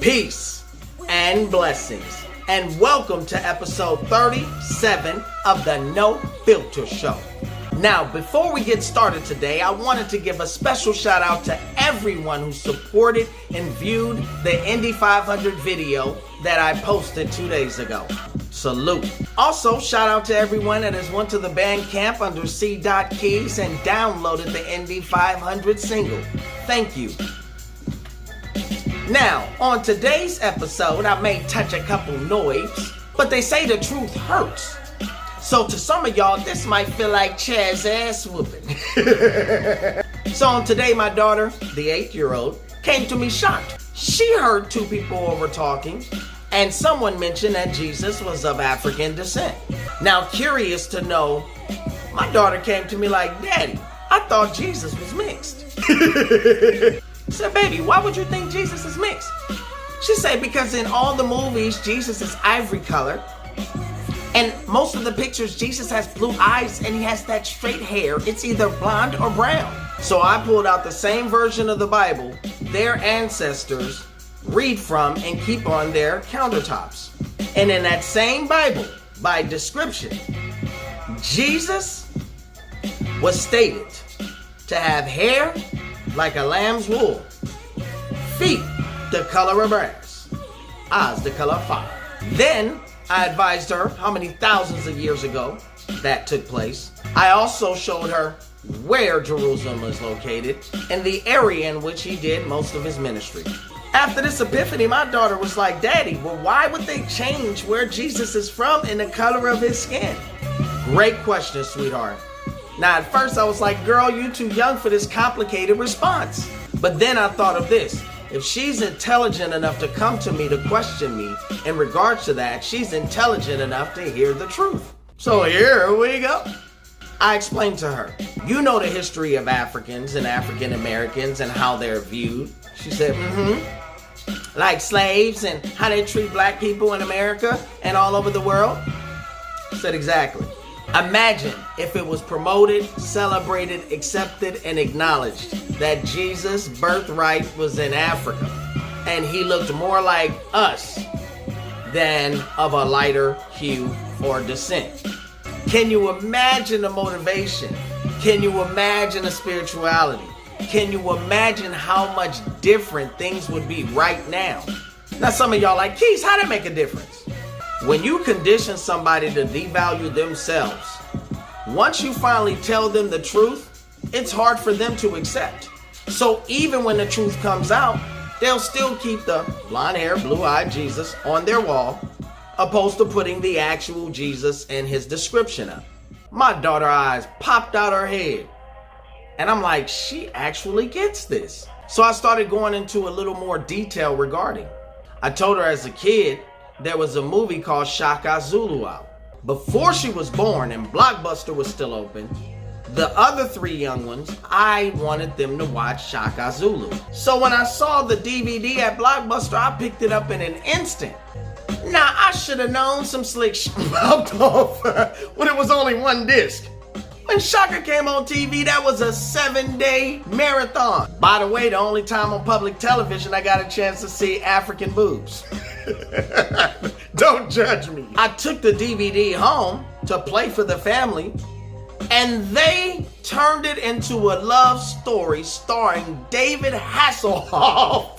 Peace and blessings, and welcome to episode 37 of the No Filter Show. Now, before we get started today, I wanted to give a special shout out to everyone who supported and viewed the Indy 500 video that I posted 2 days ago. Salute. Also, shout out to everyone that has went to the Bandcamp under C.Keys and downloaded the Indy 500 single. Thank you. Now, on today's episode, I may touch a couple nerves, but they say the truth hurts. So to some of y'all, this might feel like Chaz ass whooping. So on today, my daughter, the 8-year-old, came to me shocked. She heard two people over talking, and someone mentioned that Jesus was of African descent. Now, curious to know, my daughter came to me like, Daddy, I thought Jesus was mixed. I said, baby, why would you think Jesus is mixed? She said, because in all the movies, Jesus is ivory colored. And most of the pictures, Jesus has blue eyes and he has that straight hair. It's either blonde or brown. So I pulled out the same version of the Bible their ancestors read from and keep on their countertops. And in that same Bible, by description, Jesus was stated to have hair like a lamb's wool, feet the color of brass, eyes the color of fire. Then I advised her how many thousands of years ago that took place. I also showed her where Jerusalem was located and the area in which he did most of his ministry. After this epiphany, my daughter was like, Daddy, well, why would they change where Jesus is from and the color of his skin? Great question, sweetheart. Now, at first I was like, girl, you too young for this complicated response. But then I thought of this. If she's intelligent enough to come to me to question me in regards to that, she's intelligent enough to hear the truth. So here we go. I explained to her, you know the history of Africans and African Americans and how they're viewed. She said, like slaves and how they treat black people in America and all over the world. I said, exactly. Imagine if it was promoted, celebrated, accepted, and acknowledged that Jesus' birthright was in Africa and he looked more like us than of a lighter hue or descent. Can you imagine the motivation? Can you imagine the spirituality? Can you imagine how much different things would be right now? Now some of y'all like, Keys, how that make a difference? When you condition somebody to devalue themselves, once you finally tell them the truth, it's hard for them to accept. So even when the truth comes out, they'll still keep the blonde hair, blue-eyed Jesus on their wall, opposed to putting the actual Jesus and his description up. My daughter's eyes popped out her head. And I'm like, she actually gets this. So I started going into a little more detail regarding. I told her as a kid, there was a movie called Shaka Zulu out. Before she was born and Blockbuster was still open, the other three young ones, I wanted them to watch Shaka Zulu. So when I saw the DVD at Blockbuster, I picked it up in an instant. Now, I should have known some slick shit popped off when it was only one disc. When Shaka came on TV, that was a 7-day marathon. By the way, the only time on public television I got a chance to see African boobs. Don't judge me. I took the DVD home to play for the family, and they turned it into a love story starring David Hasselhoff.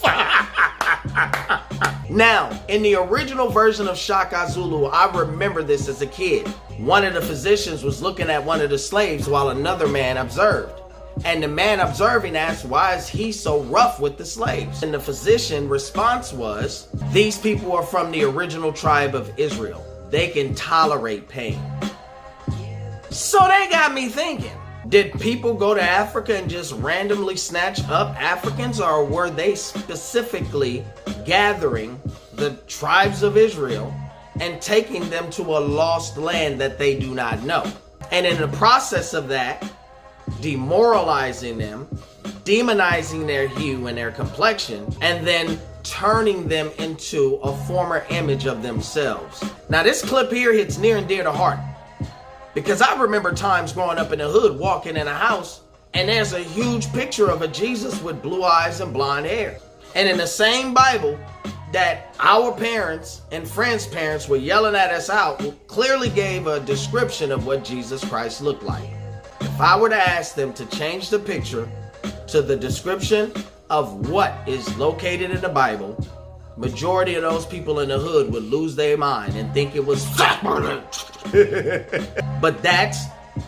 Now, in the original version of Shaka Zulu, I remember this as a kid. One of the physicians was looking at one of the slaves while another man observed. And the man observing asked, why is he so rough with the slaves? And the physician's response was, these people are from the original tribe of Israel. They can tolerate pain. So they got me thinking, did people go to Africa and just randomly snatch up Africans, or were they specifically gathering the tribes of Israel and taking them to a lost land that they do not know? And in the process of that, demoralizing them, demonizing their hue and their complexion, and then turning them into a former image of themselves. Now this clip here hits near and dear to heart, because I remember times growing up in the hood, walking in a house, and there's a huge picture of a Jesus with blue eyes and blonde hair. And in the same Bible, that our parents and friends' parents were yelling at us out clearly gave a description of what Jesus Christ looked like. If I were to ask them to change the picture to the description of what is located in the Bible, majority of those people in the hood would lose their mind and think it was but that's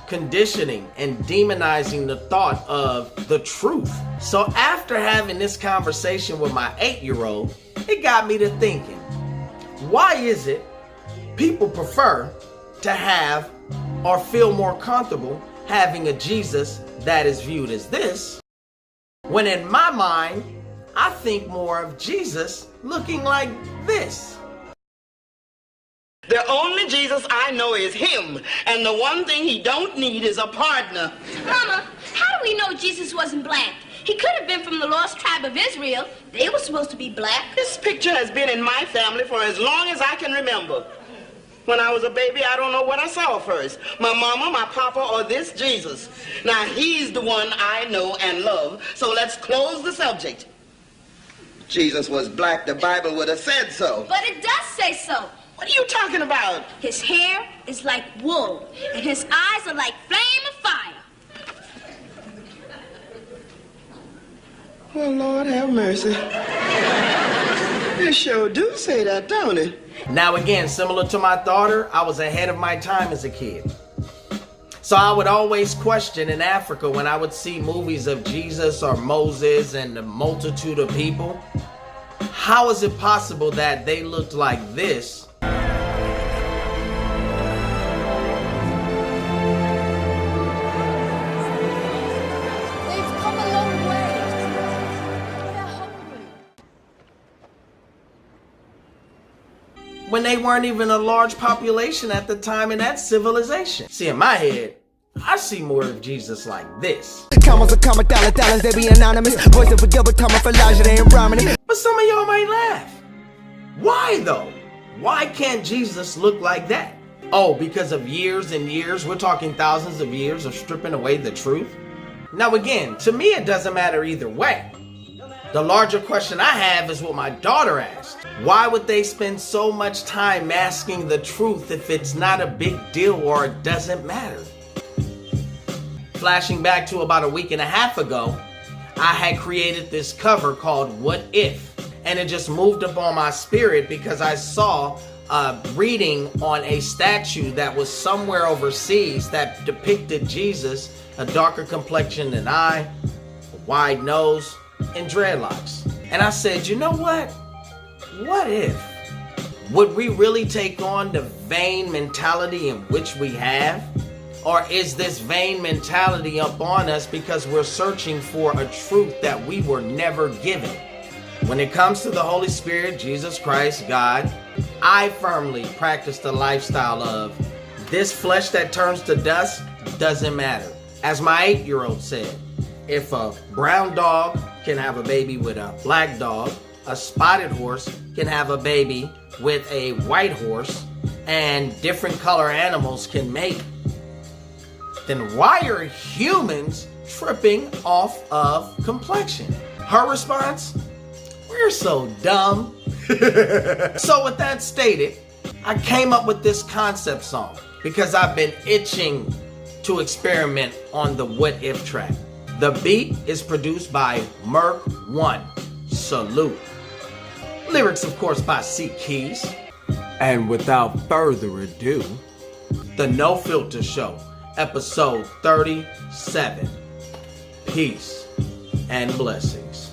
conditioning and demonizing the thought of the truth. So after having this conversation with my 8-year-old, it got me to thinking, why is it people prefer to have or feel more comfortable having a Jesus that is viewed as this, when in my mind, I think more of Jesus looking like this? The only Jesus I know is him, and the one thing he don't need is a partner. Mama, how do we know Jesus wasn't black? He could have been from the lost tribe of Israel. They were supposed to be black. This picture has been in my family for as long as I can remember. When I was a baby, I don't know what I saw first. My mama, my papa, or this Jesus. Now, he's the one I know and love, so let's close the subject. Jesus was black, the Bible would have said so. But it does say so. What are you talking about? His hair is like wool, and his eyes are like flame of fire. Well, Lord have mercy. It sure do say that, don't it? Now again, similar to my daughter, I was ahead of my time as a kid. So I would always question in Africa when I would see movies of Jesus or Moses and the multitude of people, how is it possible that they looked like this? When they weren't even a large population at the time in that civilization. See, in my head, I see more of Jesus like this. Commas are comma, dollars, they be anonymous. Voice of a Gilbert, comma for larger, they ain't rhyming it. But some of y'all might laugh. Why though? Why can't Jesus look like that? Oh, because of years and years, we're talking thousands of years of stripping away the truth? Now again, to me it doesn't matter either way. The larger question I have is what my daughter asked. Why would they spend so much time masking the truth if it's not a big deal or it doesn't matter? Flashing back to about a week and a half ago, I had created this cover called What If? And it just moved upon my spirit because I saw a reading on a statue that was somewhere overseas that depicted Jesus, a darker complexion than I, a wide nose, and dreadlocks. And I said, you know what? What if? Would we really take on the vain mentality in which we have? Or is this vain mentality up on us because we're searching for a truth that we were never given? When it comes to the Holy Spirit, Jesus Christ, God, I firmly practice the lifestyle of this flesh that turns to dust doesn't matter. As my 8-year-old said, if a brown dog can have a baby with a black dog, a spotted horse can have a baby with a white horse, and different color animals can mate, then why are humans tripping off of complexion? Her response, we're so dumb. So with that stated, I came up with this concept song because I've been itching to experiment on the What If track. The beat is produced by Merc One. Salute. Lyrics, of course, by C Keys. And without further ado, The No Filter Show, episode 37. Peace and blessings.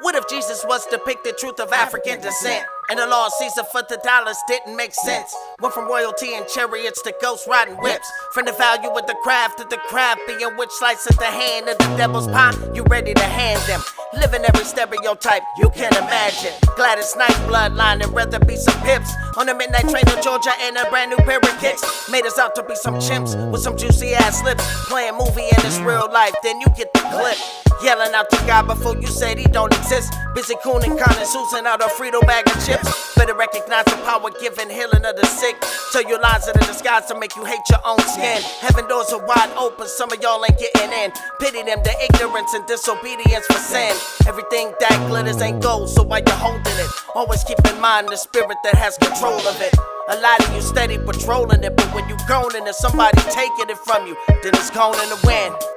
What if Jesus was to depict the truth of African descent? And the law of Caesar for the dollars didn't make sense. Went from royalty and chariots to ghost riding whips. From the value of the craft to the craft being which slices the hand of the devil's pie. You ready to hand them? Living every stereotype you can imagine. Gladys Knight bloodline and rather be some pips. On a midnight train to Georgia and a brand new pair of kicks. Made us out to be some chimps with some juicy ass lips. Playing movie and it's real life, then you get the clip. Yelling out to God before you said he don't exist. Busy cooning, conning, Susan out a Frito bag of chips. Better recognize the power giving healing of the sick. Tell your lies in a disguise to make you hate your own skin. Heaven doors are wide open, some of y'all ain't getting in. Pity them, the ignorance and disobedience for sin. Everything that glitters ain't gold, so while you're holding it, always keep in mind the spirit that has control of it. A lot of you steady patrolling it, but when you gone and there's somebody taking it from you, then it's gone in the wind.